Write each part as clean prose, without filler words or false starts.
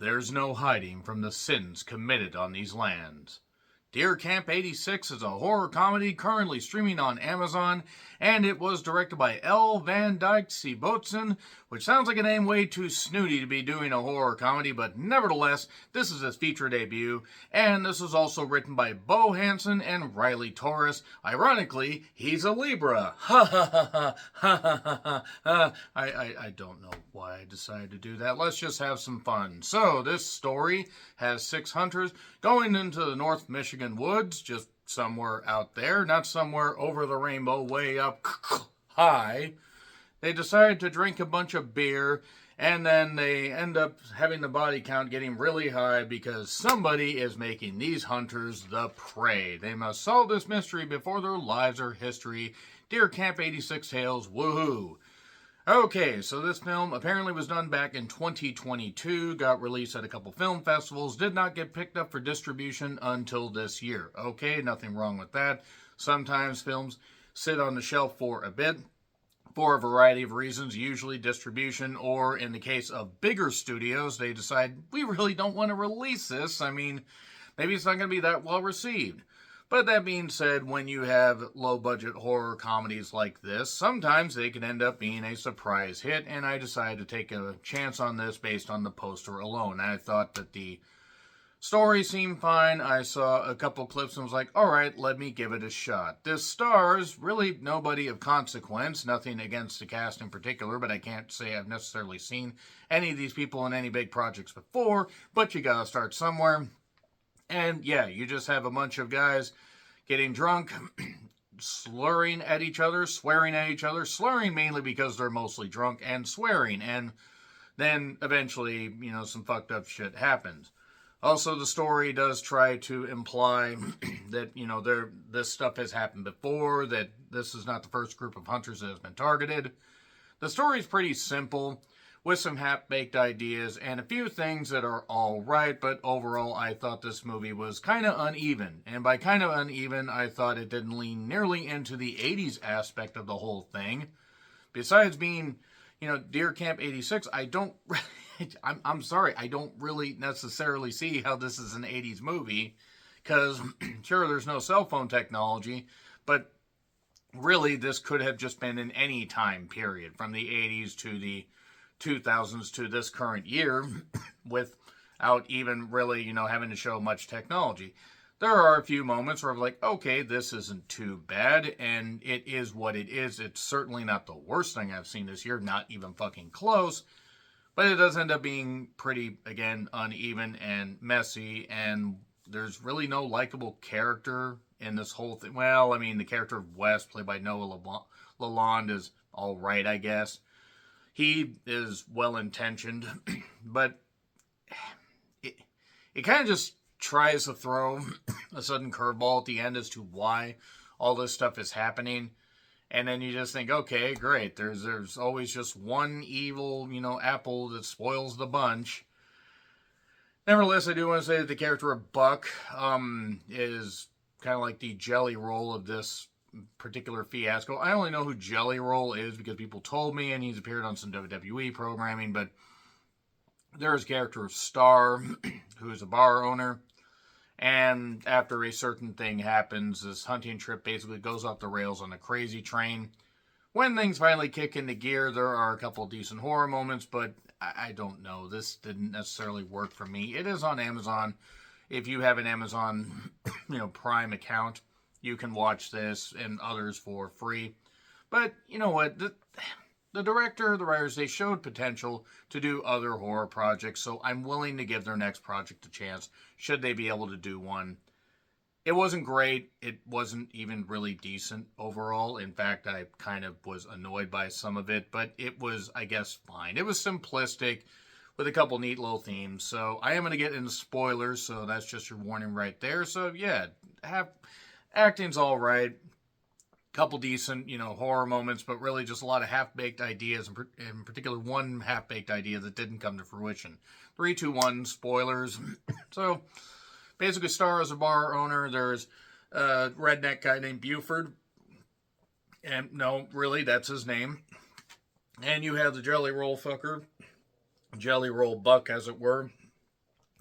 There's no hiding from the sins committed on these lands. Deer Camp 86 is a horror comedy currently streaming on Amazon, and it was directed by L. Van Dyke Siebotsen, which sounds like a name way too snooty to be doing a horror comedy, but nevertheless, this is his feature debut, and this was also written by Bo Hansen and Riley Torres. Ironically, he's a Libra. Ha ha ha ha ha ha ha. I don't know why I decided to do that. Let's just have some fun. So, this story has 6 hunters going into the North Michigan woods, just somewhere out there, not somewhere over the rainbow way up high. They decide to drink a bunch of beer, and then they end up having the body count getting really high because somebody is making these hunters the prey. They must solve this mystery before their lives are history. Deer Camp 86 Tales, woohoo! Okay, so this film apparently was done back in 2022, got released at a couple film festivals, did not get picked up for distribution until this year. Okay, nothing wrong with that. Sometimes films sit on the shelf for a bit for a variety of reasons, usually distribution, or in the case of bigger studios, they decide, we really don't want to release this. I mean, maybe it's not going to be that well received. But that being said, when you have low-budget horror comedies like this, sometimes they can end up being a surprise hit, and I decided to take a chance on this based on the poster alone. I thought that the story seemed fine. I saw a couple clips and was like, alright, let me give it a shot. This stars really nobody of consequence, nothing against the cast in particular, but I can't say I've necessarily seen any of these people in any big projects before, but you gotta start somewhere. And yeah, you just have a bunch of guys getting drunk, slurring at each other, swearing at each other, slurring mainly because they're mostly drunk, and swearing. And then eventually, some fucked up shit happens. Also, the story does try to imply that, this stuff has happened before, that this is not the first group of hunters that has been targeted. The story is pretty simple, with some half-baked ideas and a few things that are alright, but overall I thought this movie was kind of uneven. And by kind of uneven, I thought it didn't lean nearly into the 80s aspect of the whole thing. Besides being, Deer Camp 86, I don't... I'm sorry, I don't really necessarily see how this is an 80s movie, because sure, there's no cell phone technology, but really this could have just been in any time period, from the 80s to the 2000s to this current year, without even really, having to show much technology. There are a few moments where I'm like, okay, this isn't too bad, and it is what it is. It's certainly not the worst thing I've seen this year, not even fucking close, but it does end up being pretty, again, uneven and messy, and there's really no likable character in this whole thing. Well, I mean, the character of Wes, played by Noah Lalonde, is alright, I guess. He is well-intentioned, but it kind of just tries to throw a sudden curveball at the end as to why all this stuff is happening. And then you just think, okay, great. There's always just one evil, apple that spoils the bunch. Nevertheless, I do want to say that the character of Buck is kind of like the jelly roll of this particular fiasco. I only know who Jelly Roll is because people told me, and he's appeared on some WWE programming, but there's a character of Star, who is a bar owner, and after a certain thing happens, this hunting trip basically goes off the rails on a crazy train. When things finally kick into gear, there are a couple decent horror moments, but I don't know. This didn't necessarily work for me. It is on Amazon. If you have an Amazon, Prime account, you can watch this and others for free. But, you know what? The director, the writers, they showed potential to do other horror projects, so I'm willing to give their next project a chance, should they be able to do one. It wasn't great. It wasn't even really decent overall. In fact, I kind of was annoyed by some of it, but it was, I guess, fine. It was simplistic with a couple neat little themes. So I am going to get into spoilers, so that's just your warning right there. So yeah, acting's all right. Couple decent, horror moments, but really just a lot of half-baked ideas, in particular one half-baked idea that didn't come to fruition. 3, 2, 1, spoilers. So, basically, Star is a bar owner. There's a redneck guy named Buford. And, no, really, that's his name. And you have the Jelly Roll fucker. Jelly Roll Buck, as it were.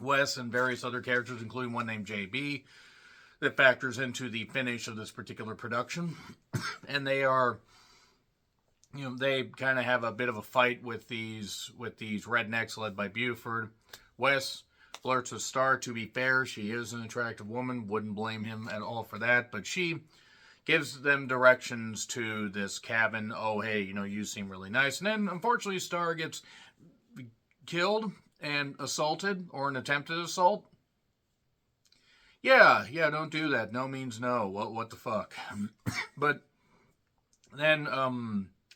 Wes and various other characters, including one named JB, that factors into the finish of this particular production. And they are, they kind of have a bit of a fight with these rednecks led by Buford. Wes flirts with Star. To be fair, she is an attractive woman. Wouldn't blame him at all for that. But she gives them directions to this cabin. Oh, hey, you seem really nice. And then, unfortunately, Star gets killed and assaulted, or an attempted assault. Yeah, don't do that. No means no. What the fuck? But then,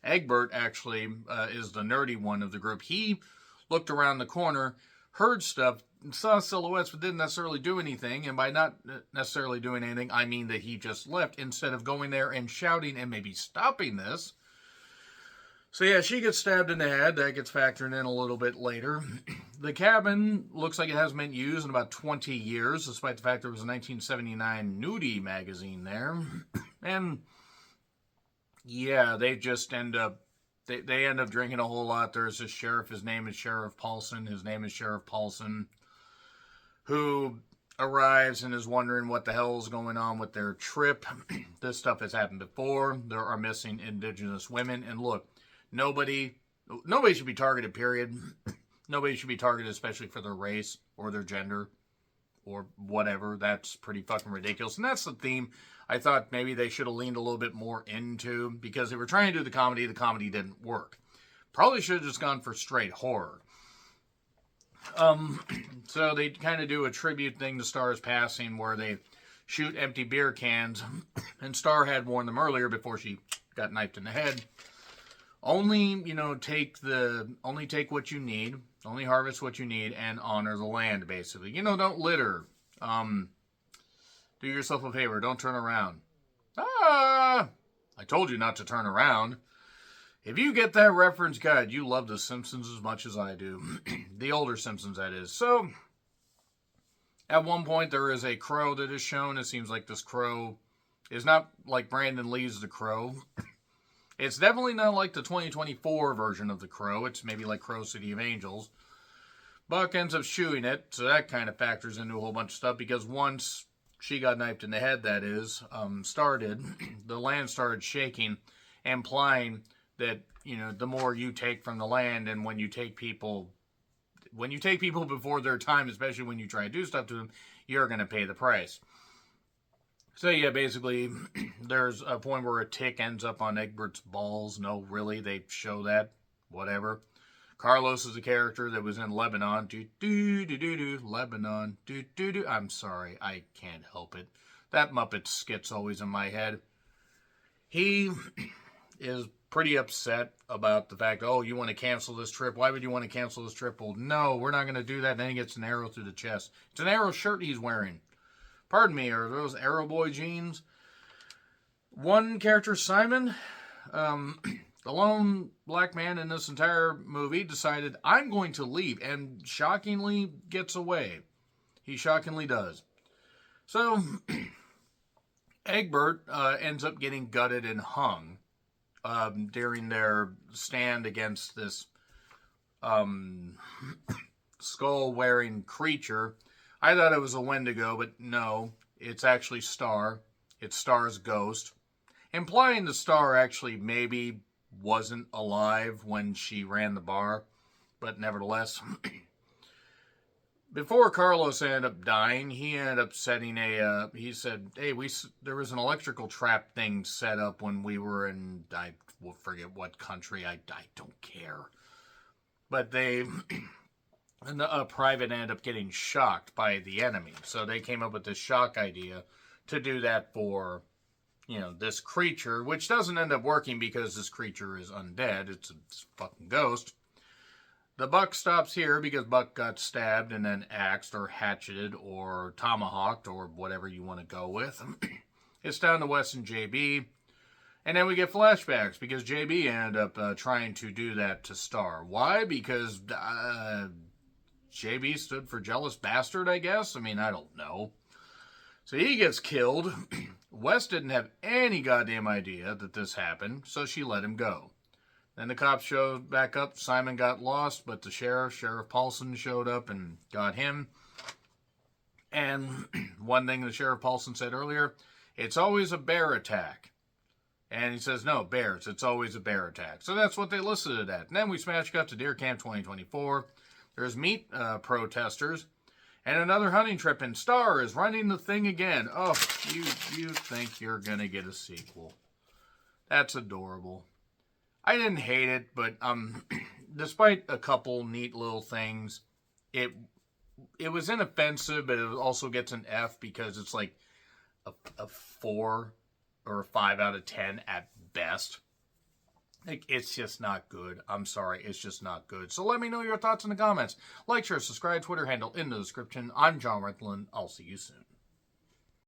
Egbert actually is the nerdy one of the group. He looked around the corner, heard stuff, saw silhouettes, but didn't necessarily do anything. And by not necessarily doing anything, I mean that he just left instead of going there and shouting and maybe stopping this. So yeah, she gets stabbed in the head. That gets factored in a little bit later. The cabin looks like it hasn't been used in about 20 years, despite the fact there was a 1979 nudie magazine there. And yeah, they just end up they end up drinking a whole lot. There's this sheriff. His name is Sheriff Paulson. Who arrives and is wondering what the hell is going on with their trip. This stuff has happened before. There are missing indigenous women. And look, nobody should be targeted, period. Nobody should be targeted, especially for their race or their gender or whatever. That's pretty fucking ridiculous. And that's the theme I thought maybe they should have leaned a little bit more into, because they were trying to do the comedy didn't work. Probably should have just gone for straight horror. So they kind of do a tribute thing to Star's passing where they shoot empty beer cans, and Star had warned them earlier before she got knifed in the head. Only take what you need, only harvest what you need, and honor the land, basically. Don't litter. Do yourself a favor, don't turn around. I told you not to turn around. If you get that reference, God, you love The Simpsons as much as I do. The older Simpsons, that is. So, at one point, there is a crow that is shown. It seems like this crow is not like Brandon Lee's The Crow. It's definitely not like the 2024 version of The Crow. It's maybe like Crow City of Angels. Buck ends up shooting it, so that kind of factors into a whole bunch of stuff, because once she got knifed in the head, that is, the land started shaking, implying that, the more you take from the land, and when you take people before their time, especially when you try to do stuff to them, you're going to pay the price. So yeah, basically, there's a point where a tick ends up on Egbert's balls. No, really, they show that. Whatever. Carlos is a character that was in Lebanon. Lebanon. I'm sorry, I can't help it. That Muppet skit's always in my head. He is pretty upset about the fact, oh, you want to cancel this trip? Why would you want to cancel this trip? Well, no, we're not going to do that. And then he gets an arrow through the chest. It's an Arrow shirt he's wearing. Pardon me, are those Arrow Boy jeans? One character, Simon, the lone black man in this entire movie, decided, I'm going to leave, and shockingly gets away. He shockingly does. So, Egbert ends up getting gutted and hung during their stand against this skull-wearing creature. I thought it was a Wendigo, but no, it's actually Star. It's Star's ghost. Implying the Star actually maybe wasn't alive when she ran the bar, but nevertheless. Before Carlos ended up dying, he ended up setting he said, hey, there was an electrical trap thing set up when we were in, I will forget what country, I don't care. But and a private ended up getting shocked by the enemy. So they came up with this shock idea to do that for, this creature, which doesn't end up working because this creature is undead. It's a fucking ghost. The Buck stops here because Buck got stabbed and then axed or hatcheted or tomahawked or whatever you want to go with. It's down to Wes and JB. And then we get flashbacks because JB ended up trying to do that to Star. Why? Because JB stood for jealous bastard, I guess? I mean, I don't know. So he gets killed. Wes didn't have any goddamn idea that this happened, so she let him go. Then the cops showed back up. Simon got lost, but the Sheriff Paulson, showed up and got him. And one thing that Sheriff Paulson said earlier, it's always a bear attack. And he says, no, bears. It's always a bear attack. So that's what they listed it at. And then we smash cut to Deer Camp 2024. There's meat protesters. And another hunting trip. And Star is running the thing again. Oh, you think you're going to get a sequel. That's adorable. I didn't hate it, but despite a couple neat little things, it was inoffensive, but it also gets an F because it's like a 4 or a 5 out of 10 at best. Like, it's just not good. I'm sorry, it's just not good. So let me know your thoughts in the comments. Like, share, subscribe, Twitter handle in the description. I'm John Renthelen. I'll see you soon.